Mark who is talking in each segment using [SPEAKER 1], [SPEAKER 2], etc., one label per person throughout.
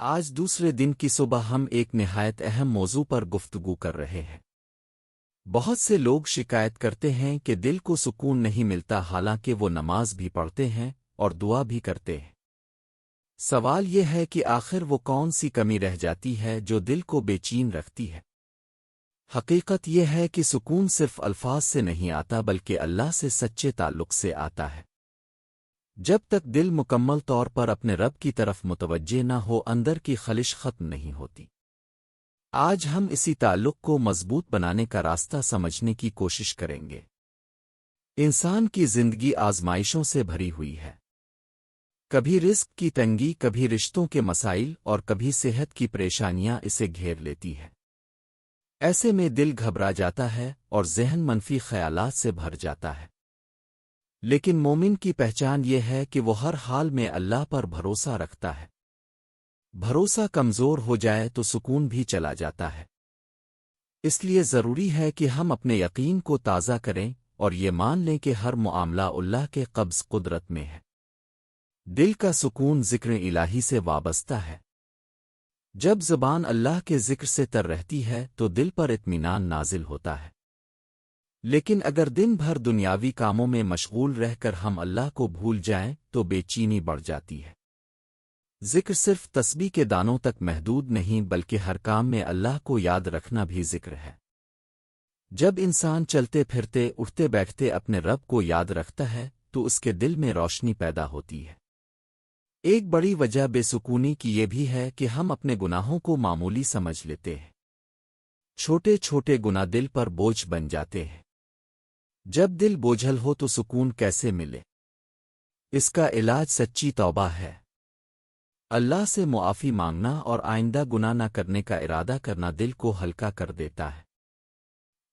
[SPEAKER 1] آج دوسرے دن کی صبح ہم ایک نہایت اہم موضوع پر گفتگو کر رہے ہیں۔ بہت سے لوگ شکایت کرتے ہیں کہ دل کو سکون نہیں ملتا، حالانکہ وہ نماز بھی پڑھتے ہیں اور دعا بھی کرتے ہیں۔ سوال یہ ہے کہ آخر وہ کون سی کمی رہ جاتی ہے جو دل کو بے چین رکھتی ہے؟ حقیقت یہ ہے کہ سکون صرف الفاظ سے نہیں آتا بلکہ اللہ سے سچے تعلق سے آتا ہے۔ جب تک دل مکمل طور پر اپنے رب کی طرف متوجہ نہ ہو، اندر کی خلش ختم نہیں ہوتی۔ آج ہم اسی تعلق کو مضبوط بنانے کا راستہ سمجھنے کی کوشش کریں گے۔ انسان کی زندگی آزمائشوں سے بھری ہوئی ہے۔ کبھی رزق کی تنگی، کبھی رشتوں کے مسائل اور کبھی صحت کی پریشانیاں اسے گھیر لیتی ہے۔ ایسے میں دل گھبرا جاتا ہے اور ذہن منفی خیالات سے بھر جاتا ہے۔ لیکن مومن کی پہچان یہ ہے کہ وہ ہر حال میں اللہ پر بھروسہ رکھتا ہے۔ بھروسہ کمزور ہو جائے تو سکون بھی چلا جاتا ہے۔ اس لیے ضروری ہے کہ ہم اپنے یقین کو تازہ کریں اور یہ مان لیں کہ ہر معاملہ اللہ کے قبض قدرت میں ہے۔ دل کا سکون ذکر الہی سے وابستہ ہے۔ جب زبان اللہ کے ذکر سے تر رہتی ہے تو دل پر اطمینان نازل ہوتا ہے۔ لیکن اگر دن بھر دنیاوی کاموں میں مشغول رہ کر ہم اللہ کو بھول جائیں تو بے چینی بڑھ جاتی ہے۔ ذکر صرف تسبیح کے دانوں تک محدود نہیں بلکہ ہر کام میں اللہ کو یاد رکھنا بھی ذکر ہے۔ جب انسان چلتے پھرتے اٹھتے بیٹھتے اپنے رب کو یاد رکھتا ہے تو اس کے دل میں روشنی پیدا ہوتی ہے۔ ایک بڑی وجہ بے سکونی کی یہ بھی ہے کہ ہم اپنے گناہوں کو معمولی سمجھ لیتے ہیں۔ چھوٹے چھوٹے گناہ دل پر بوجھ بن جاتے ہیں۔ جب دل بوجھل ہو تو سکون کیسے ملے؟ اس کا علاج سچی توبہ ہے۔ اللہ سے معافی مانگنا اور آئندہ گناہ نہ کرنے کا ارادہ کرنا دل کو ہلکا کر دیتا ہے۔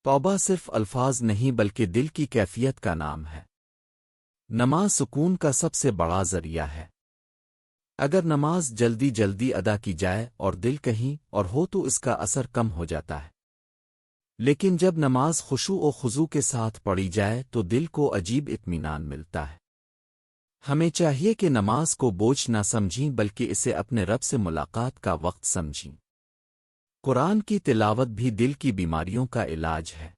[SPEAKER 1] توبہ صرف الفاظ نہیں بلکہ دل کی کیفیت کا نام ہے۔ نماز سکون کا سب سے بڑا ذریعہ ہے۔ اگر نماز جلدی جلدی ادا کی جائے اور دل کہیں اور ہو تو اس کا اثر کم ہو جاتا ہے۔ لیکن جب نماز خشوع و خضوع کے ساتھ پڑھی جائے تو دل کو عجیب اطمینان ملتا ہے۔ ہمیں چاہیے کہ نماز کو بوجھ نہ سمجھیں بلکہ اسے اپنے رب سے ملاقات کا وقت سمجھیں۔ قرآن کی تلاوت بھی دل کی بیماریوں کا علاج ہے۔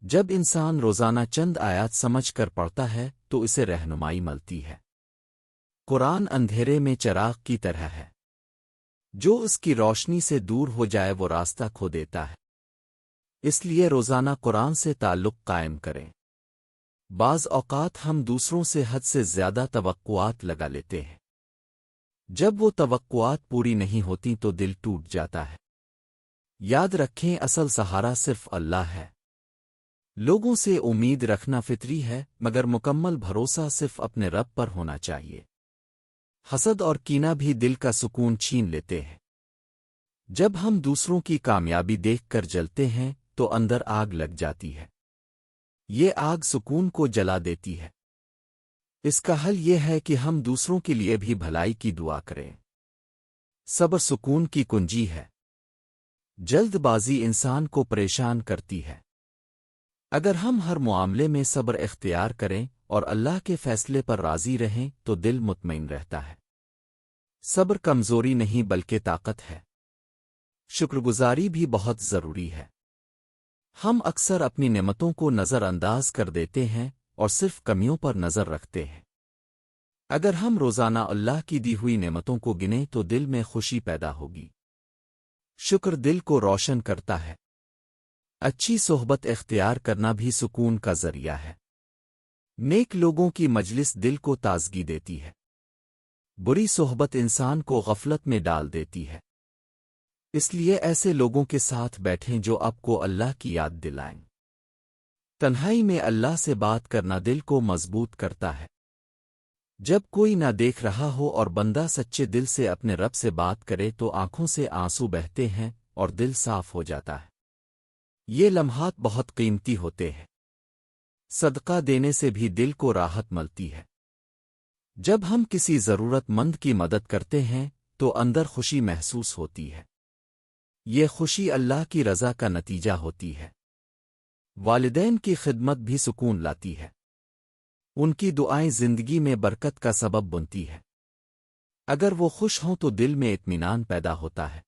[SPEAKER 1] جب انسان روزانہ چند آیات سمجھ کر پڑھتا ہے تو اسے رہنمائی ملتی ہے۔ قرآن اندھیرے میں چراغ کی طرح ہے۔ جو اس کی روشنی سے دور ہو جائے وہ راستہ کھو دیتا ہے۔ اس لیے روزانہ قرآن سے تعلق قائم کریں۔ بعض اوقات ہم دوسروں سے حد سے زیادہ توقعات لگا لیتے ہیں۔ جب وہ توقعات پوری نہیں ہوتی تو دل ٹوٹ جاتا ہے۔ یاد رکھیں، اصل سہارا صرف اللہ ہے۔ لوگوں سے امید رکھنا فطری ہے، مگر مکمل بھروسہ صرف اپنے رب پر ہونا چاہیے۔ حسد اور کینہ بھی دل کا سکون چھین لیتے ہیں۔ جب ہم دوسروں کی کامیابی دیکھ کر جلتے ہیں تو اندر آگ لگ جاتی ہے۔ یہ آگ سکون کو جلا دیتی ہے۔ اس کا حل یہ ہے کہ ہم دوسروں کے لیے بھی بھلائی کی دعا کریں۔ صبر سکون کی کنجی ہے۔ جلد بازی انسان کو پریشان کرتی ہے۔ اگر ہم ہر معاملے میں صبر اختیار کریں اور اللہ کے فیصلے پر راضی رہیں تو دل مطمئن رہتا ہے۔ صبر کمزوری نہیں بلکہ طاقت ہے۔ شکر گزاری بھی بہت ضروری ہے۔ ہم اکثر اپنی نعمتوں کو نظر انداز کر دیتے ہیں اور صرف کمیوں پر نظر رکھتے ہیں۔ اگر ہم روزانہ اللہ کی دی ہوئی نعمتوں کو گنیں تو دل میں خوشی پیدا ہوگی۔ شکر دل کو روشن کرتا ہے۔ اچھی صحبت اختیار کرنا بھی سکون کا ذریعہ ہے۔ نیک لوگوں کی مجلس دل کو تازگی دیتی ہے۔ بری صحبت انسان کو غفلت میں ڈال دیتی ہے۔ اس لیے ایسے لوگوں کے ساتھ بیٹھیں جو آپ کو اللہ کی یاد دلائیں۔ تنہائی میں اللہ سے بات کرنا دل کو مضبوط کرتا ہے۔ جب کوئی نہ دیکھ رہا ہو اور بندہ سچے دل سے اپنے رب سے بات کرے تو آنکھوں سے آنسو بہتے ہیں اور دل صاف ہو جاتا ہے۔ یہ لمحات بہت قیمتی ہوتے ہیں۔ صدقہ دینے سے بھی دل کو راحت ملتی ہے۔ جب ہم کسی ضرورت مند کی مدد کرتے ہیں تو اندر خوشی محسوس ہوتی ہے۔ یہ خوشی اللہ کی رضا کا نتیجہ ہوتی ہے۔ والدین کی خدمت بھی سکون لاتی ہے۔ ان کی دعائیں زندگی میں برکت کا سبب بنتی ہے۔ اگر وہ خوش ہوں تو دل میں اطمینان پیدا ہوتا ہے۔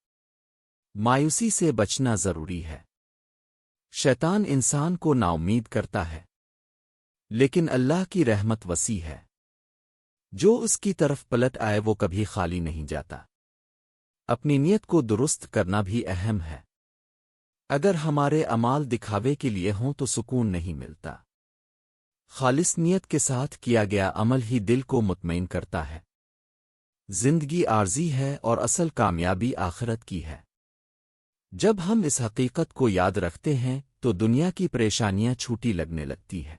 [SPEAKER 1] مایوسی سے بچنا ضروری ہے۔ شیطان انسان کو نا امید کرتا ہے، لیکن اللہ کی رحمت وسیع ہے۔ جو اس کی طرف پلٹ آئے وہ کبھی خالی نہیں جاتا۔ اپنی نیت کو درست کرنا بھی اہم ہے۔ اگر ہمارے اعمال دکھاوے کے لیے ہوں تو سکون نہیں ملتا۔ خالص نیت کے ساتھ کیا گیا عمل ہی دل کو مطمئن کرتا ہے۔ زندگی عارضی ہے اور اصل کامیابی آخرت کی ہے۔ جب ہم اس حقیقت کو یاد رکھتے ہیں تو دنیا کی پریشانیاں چھوٹی لگنے لگتی ہیں۔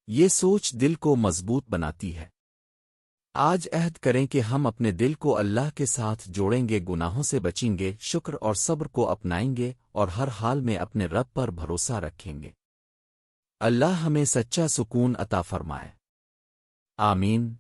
[SPEAKER 1] یہ سوچ دل کو مضبوط بناتی ہے۔ آج عہد کریں کہ ہم اپنے دل کو اللہ کے ساتھ جوڑیں گے، گناہوں سے بچیں گے، شکر اور صبر کو اپنائیں گے اور ہر حال میں اپنے رب پر بھروسہ رکھیں گے۔ اللہ ہمیں سچا سکون عطا فرمائے۔ آمین۔